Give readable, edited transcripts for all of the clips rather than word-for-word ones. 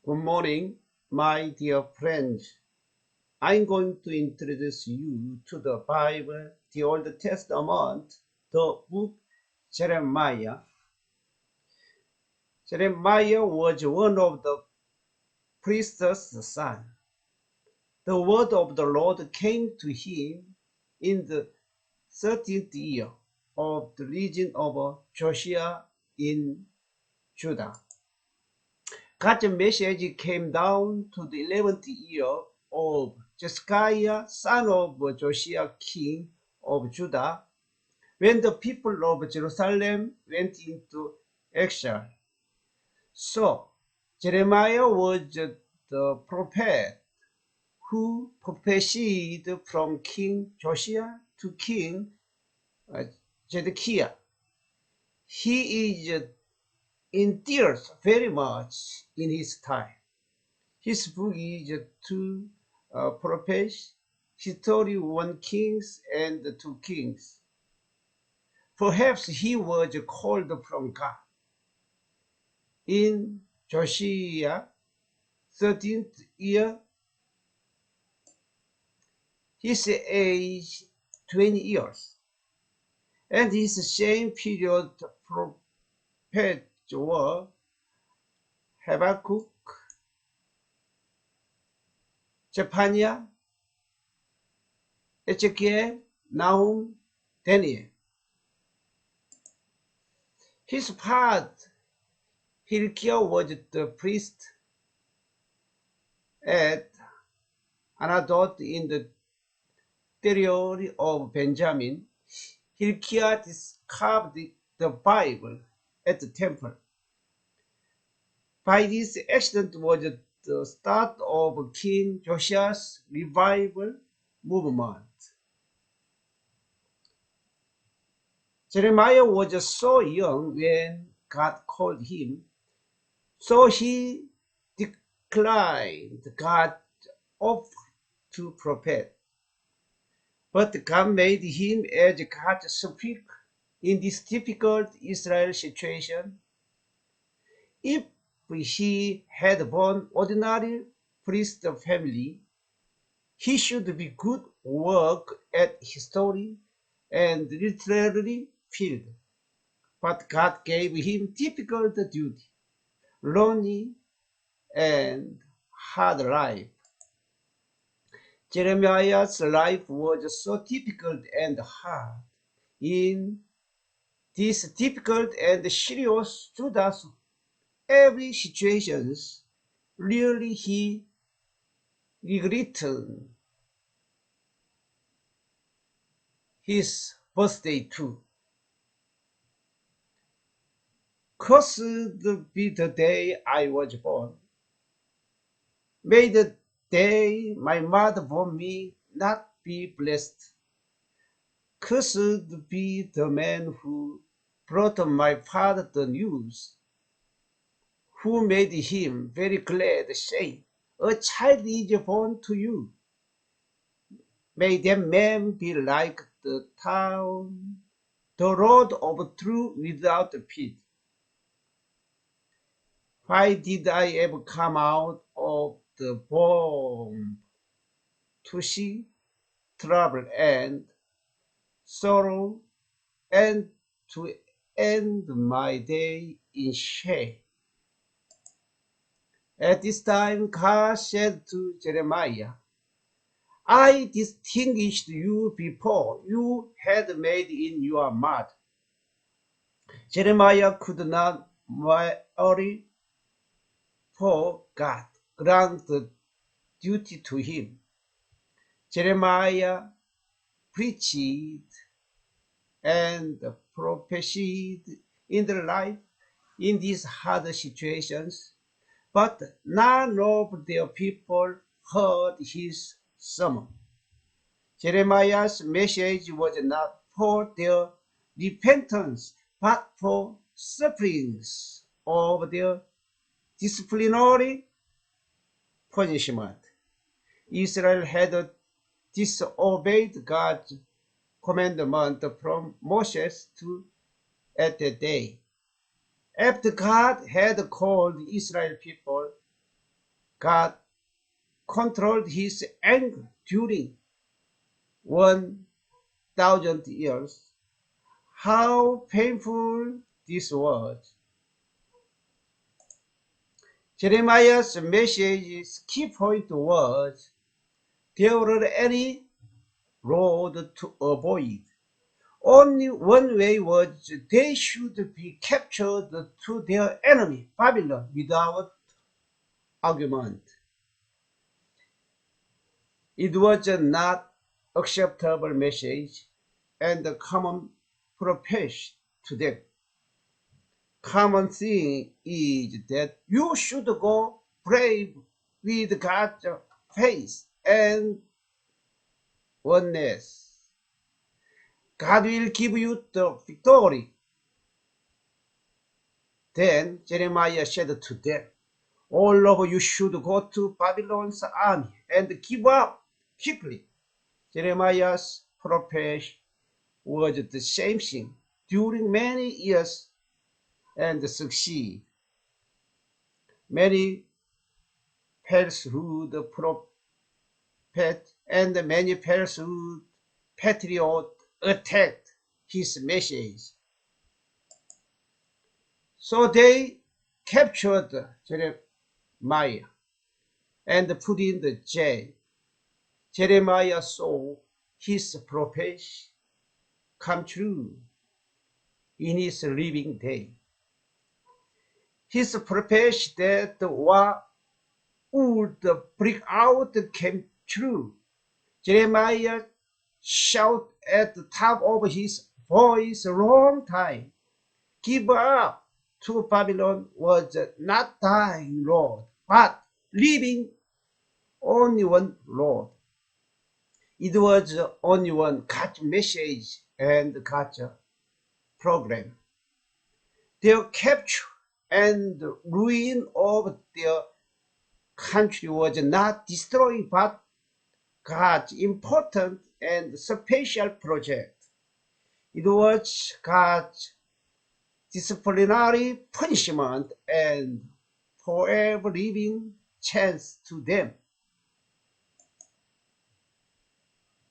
Good morning, my dear friends. I'm going to introduce you to the Bible, the Old Testament, the book Jeremiah. Jeremiah was one of the priest's sons. The word of the Lord came to him in the 13th year of the reign of Josiah in Judah. God's message came down to the 11th year of Josiah, son of Josiah, king of Judah, when the people of Jerusalem went into exile. So Jeremiah was the prophet who prophesied from King Josiah to King Zedekiah. He is endures very much in his time. His book is two prophets, history, one kings and two kings. Perhaps he was called from God. In Josiah 13th year, his age 20 years, and his same period prophets were Habakkuk, Zephaniah, Ezekiel, Nahum, Daniel. His part, Hilkiah was the priest at Anadot in the territory of Benjamin. Hilkiah discovered the Bible at the temple. By this accident was the start of King Josiah's revival movement. Jeremiah was so young when God called him, so he declined God's offer to prophet. But God made him as God's speaker in this difficult Israel situation. If he had born ordinary priest family, he should be good work at history and literary field. But God gave him difficult duty, lonely and hard life. Jeremiah's life was so difficult and hard. In this difficult and serious Judah's every situation, really he regretted his birthday too. Cursed be the day I was born. May the day my mother bore me not be blessed. Cursed be the man who brought my father the news, who made him very glad, saying, a child is born to you. May that man be like the town, the road of truth without pity. Why did I ever come out of the womb to see trouble and sorrow, and to end my day in shame? At this time, God said to Jeremiah, I distinguished you before you had made in your mouth. Jeremiah could not marry, for God granted duty to him. Jeremiah preached and prophesied in the life in these hard situations, but none of their people heard his sermon. Jeremiah's message was not for their repentance, but for sufferings of their disciplinary punishment. Israel had disobeyed God's commandment from Moses at that day. After God had called Israel people God controlled his anger during 1,000 years. How painful this was. Jeremiah's message's key point was there were any road to avoid. Only one way was they should be captured to their enemy, Babylon, without argument. It was a not acceptable message and a common purpose to them. Common thing is that you should go brave with God's faith and oneness. God will give you the victory. Then Jeremiah said to them, all of you should go to Babylon's army and give up quickly. Jeremiah's prophet was the same thing during many years and succeed. Many falsehood prophet and many falsehood patriot attacked his message. So they captured Jeremiah and put in the jail. Jeremiah saw his prophecy come true in his living day. His prophecy that war would break out came true. Jeremiah shouted at the top of his voice a long time, give up to Babylon was not dying Lord, but living only one Lord. It was only one God's message and God's program. Their capture and ruin of their country was not destroying but God's important and special project. It was God's disciplinary punishment and forever living chance to them.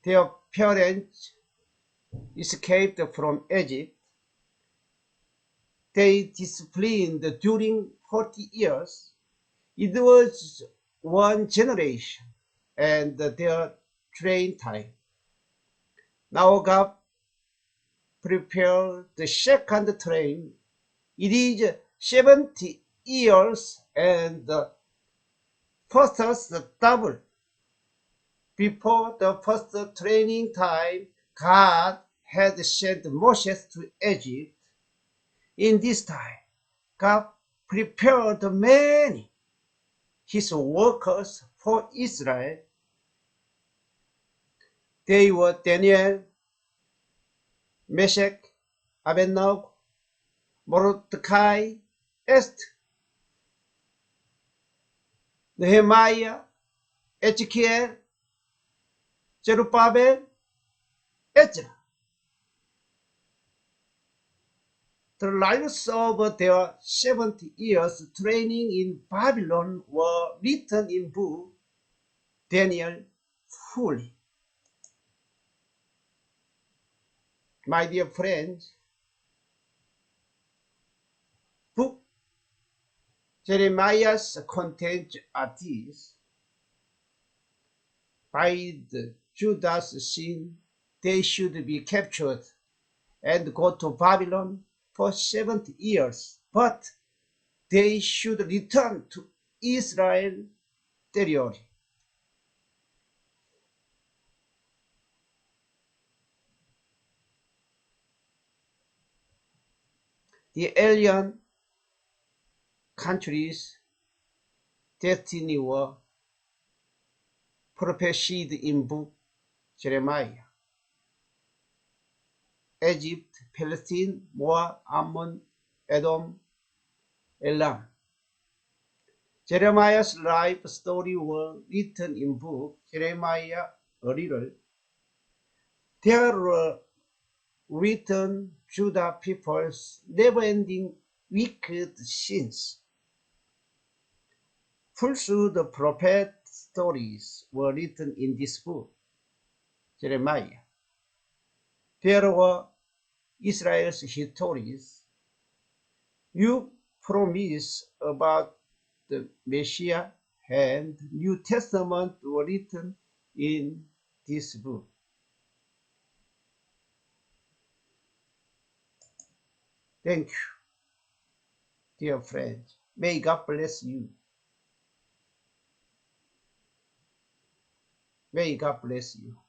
Their parents escaped from Egypt. They disciplined during 40 years. It was one generation and their train time. Now God prepared the second train. It is 70 years and the first double. Before the first training time, God had sent Moses to Egypt. In this time, God prepared many his workers for Israel. They were Daniel, Meshach, Abednego, Mordecai, Esther, Nehemiah, Ezekiel, Zerubbabel, Ezra. The lives of their 70 years training in Babylon were written in book Daniel fully. My dear friends, book Jeremiah's contents are these. By the Judah's sin, they should be captured and go to Babylon for 70 years, but they should return to Israel territory. The alien countries' destiny were prophesied in book Jeremiah. Egypt, Palestine, Moab, Ammon, Edome, Elam. Jeremiah's life story was written in book Jeremiah earlier. There were written Judah people's never-ending wicked sins. Falsehood prophet stories were written in this book, Jeremiah. There were Israel's histories. New promise about the Messiah and New Testament were written in this book. Thank you, dear friends. May God bless you. May God bless you.